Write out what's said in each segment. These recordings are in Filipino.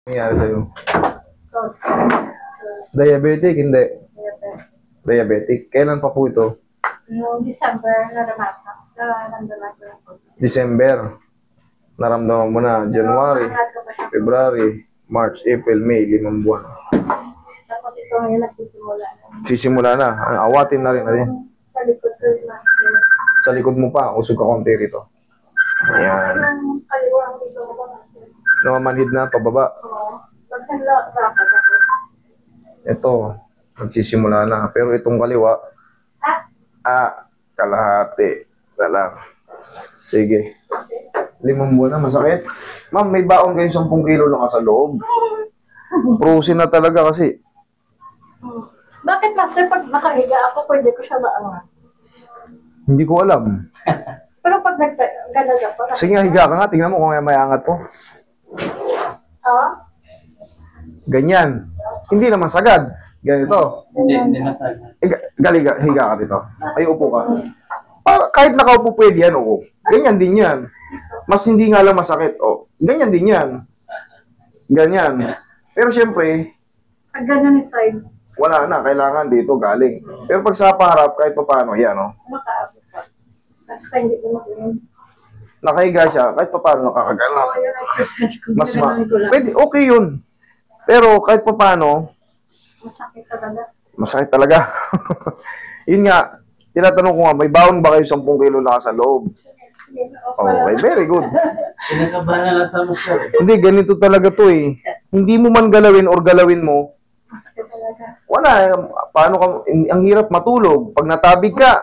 Nangyari sa'yo? Close. Diabetic? Hindi. Diabetes. Diabetic. Kailan pa po ito? Noong December, naramdaman ko lang po. December. Naramdaman mo na. January, Angat ko pa siya. February, March, April, May, 5 buwan. Tapos ito ngayon nagsisimula na. Sisimula na. Awatin na rin. Sa likod ko yung master. Sa likod mo pa, usog ka konti rito. Ayan. Ang kaliwa ang dito ko master. Namamanhid na, pababa. Oo. Pagkanla, bakit ako? Ito, magsisimula na. Pero itong kaliwa, kalahati. Lang. Sige. 5 buwan na, masakit. Ma'am, may baon kayo 10 kilo na sa loob. Frozen na talaga kasi. Bakit master pag nakahiga ako, pwede ko siya maangat? Hindi ko alam. Pero pag nagkalaga pa. Sige nga, higa ka nga. Tingnan mo kung may angat po. Ganyan. Hindi naman sagad. Ganito. Hindi masagad. Higa ka dito. Ay, upo ka. Kahit nakaupo pwede yan, oo. Ganyan din yan. Mas hindi nga lang masakit. Oh, ganyan din yan. Ganyan. Pero syempre, Pag ganun yung side, wala na. Kailangan dito galing. Pero pag sa paharap, kahit pa paano, yan, oh. makaabot pa. At saka hindi ko makinig. Nakahiga siya, kahit pa paano nakakagala. Oo, yung exercise ko. Mas Ginanon ko lang. pwede, okay yun. Pero kahit pa paano, Masakit talaga. masakit talaga. Yun nga, tinatanong ko nga, may baon ba kayo 10 kilo na sa loob? Sige, Okay, very good. Pinakabahan na lang sa master. Hindi, ganito talaga to eh. Hindi mo man galawin or galawin mo, Masakit talaga. wala. Paano ka, ang hirap matulog. Pag natabig ka,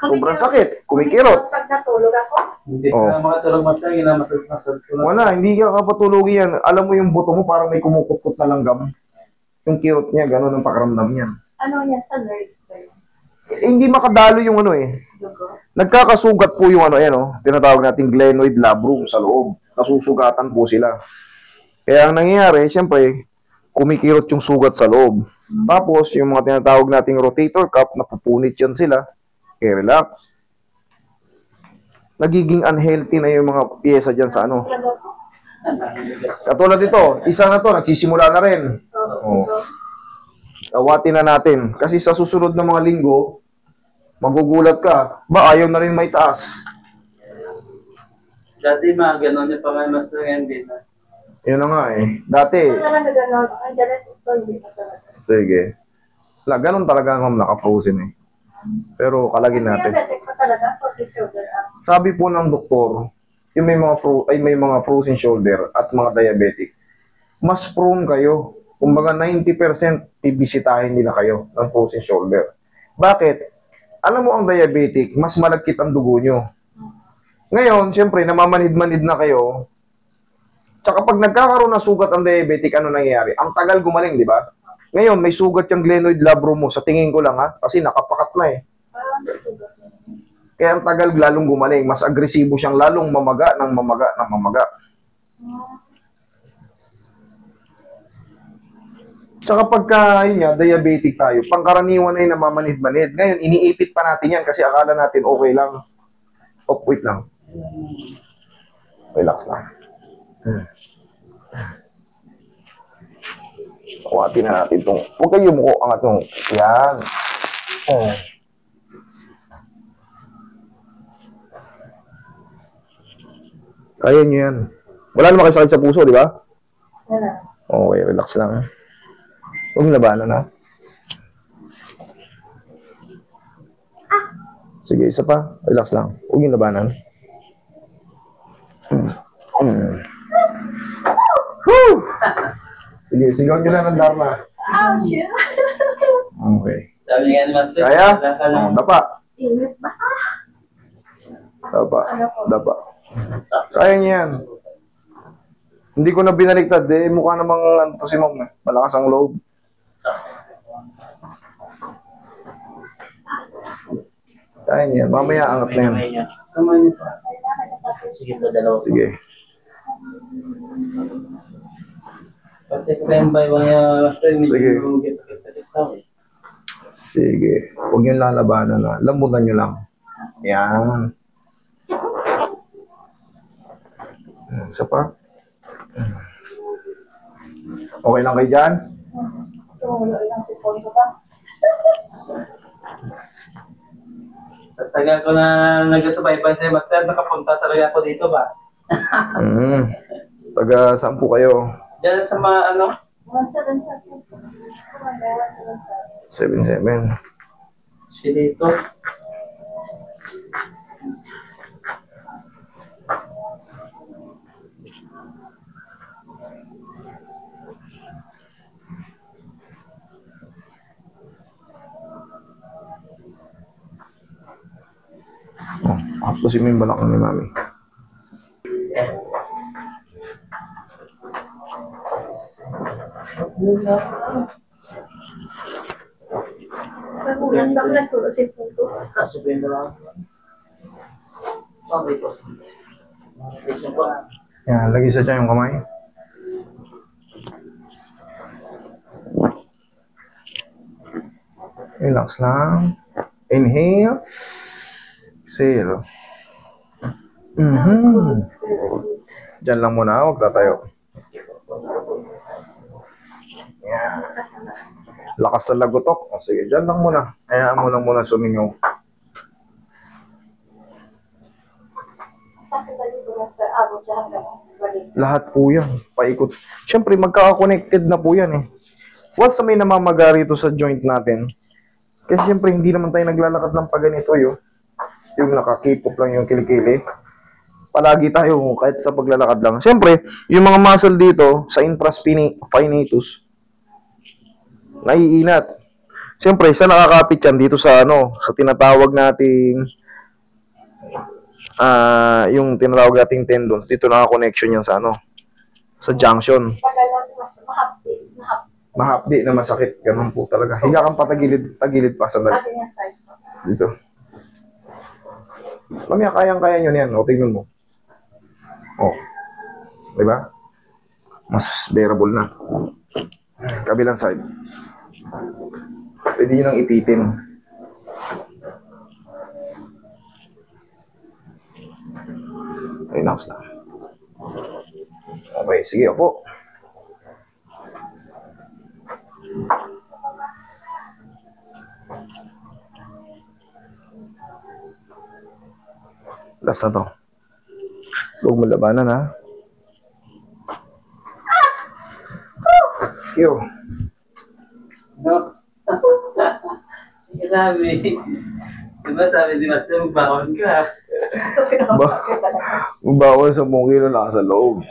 sobrang sakit. Kumikirot. Pag natulog ako, Hindi Oh. sa mga tulog master, ginamassage ko lang. Wala, hindi ka kapatulogin yan. Alam mo yung buto mo parang may kumukutkot na langgam. Yung kirot niya, gano'n ang pakaramdam niya. ano yan sa nerves ko yun? Hindi makadalo yung ano eh. Dugo. Nagkakasugat po yung ano, yan oh. Tinatawag nating glenoid labrum sa loob. Nasusugatan po sila. Kaya ang nangyayari, siyempre, kumikirot yung sugat sa loob. Tapos, yung mga tinatawag nating rotator cuff, napupunit yan sila. Okay, relax. Nagiging unhealthy na yung mga pyesa dyan sa ano. Talaga po. Katulad ito, isa na to, nagsisimula na rin. Oo. Awatin na natin. Kasi sa susunod na mga linggo, magugulat ka. Ba, ayaw na rin may taas. Dati mga ganon yung pamay master ngayon din. Yun na nga eh. Dati, Talaga na gano'n. Ang dalas ito, hindi na talaga. sige. Ganun talaga ang naka-frozen eh. Pero kalagin natin. Diabetic pa talaga, kasi sugar ang Sabi po ng doktor, yung may mga frozen shoulder at mga diabetic, mas prone kayo. Kumbaga 90% bibisitahin nila kayo ng frozen shoulder. Bakit? Alam mo ang diabetic, mas malagkit ang dugo nyo. Ngayon, siyempre, namamanid-manid na kayo. Tsaka pag nagkakaroon ng sugat ang diabetic, ano nangyayari? Ang tagal gumaling, di ba? Ngayon, may sugat yung glenoid labrum mo. Sa tingin ko lang ha, kasi nakapakat na eh. parang sugar. Kaya ang tagal lalong gumaling. Mas agresibo siyang lalong mamaga ng mamaga ng mamaga. Tsaka pagka, yun nga, diabetic tayo, pangkaraniwan ay namamanid-manid. Ngayon, iniipit pa natin yan kasi akala natin okay lang. Oh, wait lang. Relax lang. Kuwatin na natin itong, huwag kayo yumuko, angat yung, yan. Oh. Kaya nyo yan. Wala naman kayo sakit sa puso, di ba? Wala. Okay, relax lang. Huwag labanan ha. Sige, isa pa. Relax lang. Huwag yung labanan. Woo! Sige, sigaw nyo lang ng Dharma. Ouch! Okay. Sabi nga ni master, Kaya? wala ka lang. Dapa. Init ba? Dapa. Dapa. Kaya niya yan. Hindi ko na binaliktad. Mukha namang ano to si Mom. Malakas ang loob. Kaya niya yan. Mamaya angat na yan. Kamay niyo pa. Sige po, dalawa po. Sige. Pati ko kayong baywang yung master, Sige. medyo sakit-sakit daw eh. Sige. Huwag yung lalabanan na. Lambutan nyo lang. Yan. Isa pa. Okay lang kayo dyan? Tumulo lang si Ponto ba? Sa tagal ko na nagsusubaybay sa'yo, Master, nakapunta talaga ako dito ba? Taga saan po kayo? Diyan sa mga ano, 7-7. si dito. Haplosin mo yung balakang ni Mami. Nagulas ako nagturo si Ponto. Kasubihin mo lang. Okay po. Station po. Yan, lagi sa dyan yung kamay. Relax lang. Inhale. Exhale. Diyan lang muna, huwag tatayo. Yan. Lakas sa lagotok. O, sige, diyan lang muna. Hayaan mo lang muna sumingaw. Sakit na dito na sa abo siya hanggang balik. Lahat po yan. Paikot. Siyempre, magkaka-connected na po yan eh. Once na may namamaga rito sa joint natin, kasi siyempre, hindi naman tayo naglalakad ng paganito yun. Yung nakakipot lang yung kilikili. Palagi tayo, kahit sa paglalakad lang. Siyempre, yung mga muscle dito, sa infraspinatus, naiinat. Siyempre, isa nakakapit yan dito sa sa tinatawag nating yung tinatawag nating tendons. Dito naka-connection yan sa sa junction. Pagkalat, mas mahapdi. Mahapdi na masakit. Ganun po talaga. Higa kang patagilid pa. Sandali. Ate niya side. Dito. Mamaya, kayang-kaya nyo yan. O, tingnan mo. O. Diba? Mas bearable na. Kabilang side. Pwede nyo nang ipitin. Relax na. Okay, sige, opo. Last na to. Huwag mo labanan, ha? Yo. No? Sige sabi. Diba sabi ni Master, magbakon ka. Bawal sa kilo na sa loob.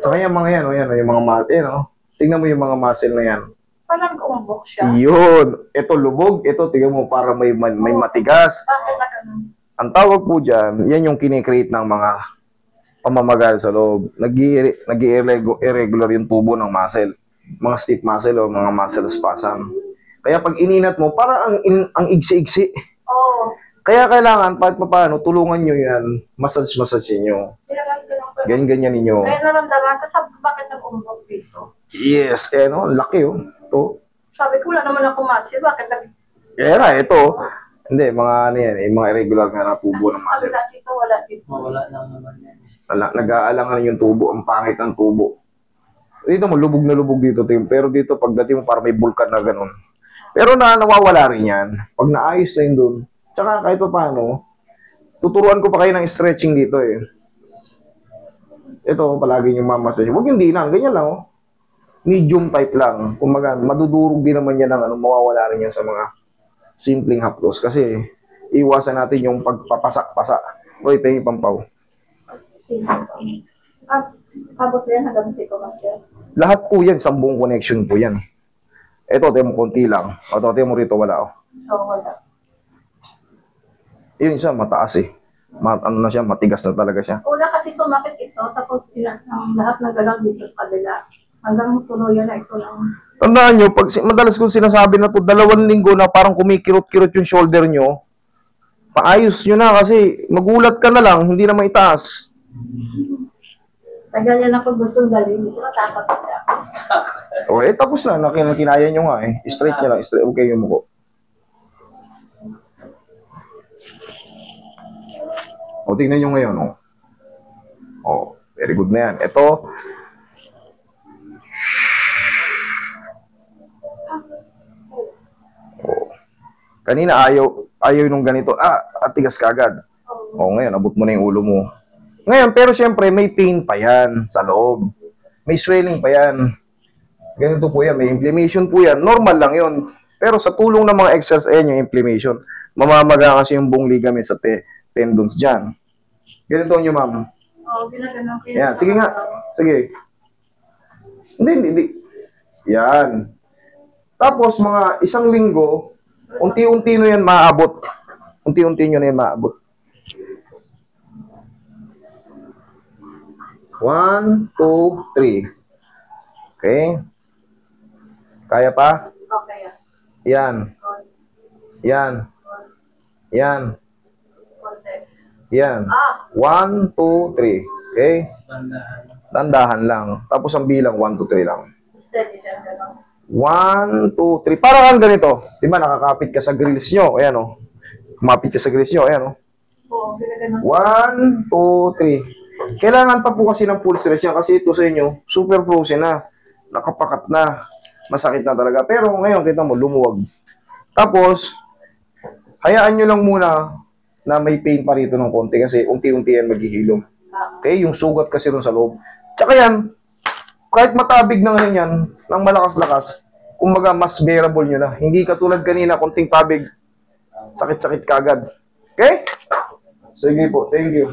Saka yung mga yan, yung mga muscle, Tingnan mo yung mga muscle na yan. Parang kumbok siya. Yun. Ito lubog, ito tingnan mo para may matigas. Bakit na ganun? Ang tawag po dyan, yan yung kinikreate ng mga pamamagal sa loob. Nag-irregular yung tubo ng muscle. Mga stiff muscle o mga muscle spasm. Kaya pag ininat mo, parang ang igsi-igsi. Oo. Kaya kailangan, kahit paano, tulungan nyo yan. Massage nyo. Ganyan ninyo. Kaya naramdaman ko, sabi bakit nag-umbok dito? Yes, laki Ito. Sabi ko, wala naman ako muscle, bakit Kaya ito. Hindi, mga mga irregular nga na tubo ng muscle. Wala dito, wala dito. Mawala lang naman yan. Nag-aalangan yung tubo, ang pangit ng tubo. Dito mo, lubog na lubog dito, Tim. Pero dito, pagdating mo, para may bulkan na ganun. Pero nawawala rin yan. Pag naayos na yun dun. Tsaka kahit pa paano, tuturuan ko pa kayo ng stretching dito eh. Ito, palagi yung mamasage. Huwag yung dinan, ganyan lang Medium type lang. Kumaga, madudurog din naman yan ng mawawala rin yan sa mga simpleng haplos. Kasi, iwasan natin yung pagpapasak-pasak. O ito yung pampaw. Abot na yan hanggang si Kumasya. Lahat po yan, 10 connection po yan. Ito, tayo mo konti lang. O, tayo mo rito, wala So, wala. Yun siya, mataas eh. Matigas na talaga siya. Una kasi sumakit ito, tapos lahat ng galaw dito sa kabila. Hanggang tuluyan na ito lang. Tandaan nyo, madalas kong sinasabi na to, 2 linggo na parang kumikirot-kirot yung shoulder nyo, paayos nyo na kasi magulat ka na lang, hindi na maitaas. Tagal yan ako gustong dalhin. Ito matakot siya. O, tapos na, kinaya nyo nga eh. Straight nyo lang, straight, okay yung muko. O, tingnan nyo ngayon, O, very good na yan. Ito, Kanina ayaw nung ganito. Atigas ka agad. Oo. O ngayon, abot mo na yung ulo mo. Ngayon, pero syempre, may pain pa yan sa loob. May swelling pa yan. Ganito po yan, may inflammation po yan. Normal lang yun. Pero sa tulong ng mga exercise, ayan yung inflammation. Mamamaga kasi yung buong ligament sa tendons dyan. Ganito nyo, ma'am. Oo, ginaganon ko yun. Yan, sige nga. Sige. Hindi. Yan. Tapos, mga isang linggo, unti-unti nyo yan maabot. Unti-unti nyo na yan maabot. 1, 2, 3. Okay? Kaya pa? Okay. Yan. Yan. Yan. Konti. Yan. 1, 2, 3. Okay? Bandahan. Dandahan lang. Tapos ang bilang 1, 2, 3 lang. Steady siya, gano'n. 1, 2, 3. Parang ganito. Di ba nakakapit ka sa grills nyo? Ayan o. Kumapit ka sa grills nyo. Ayan o. Oo, ginaganon. 1, 2, 3. Kailangan pa po kasi ng full stretch yan kasi ito sa inyo, super frozen na. Nakapakat na. Masakit na talaga. Pero ngayon, kita mo, lumuwag. Tapos, hayaan nyo lang muna na may pain pa rito ng konti kasi unti-unti yan maghihilom. Okay? Yung sugat kasi rin sa loob. Tsaka yan, kahit matabig na ngayon yan, ng malakas-lakas, kumbaga mas bearable nyo na. Hindi katulad kanina, konting tabig, sakit-sakit kagad. Okay? Sige po, thank you.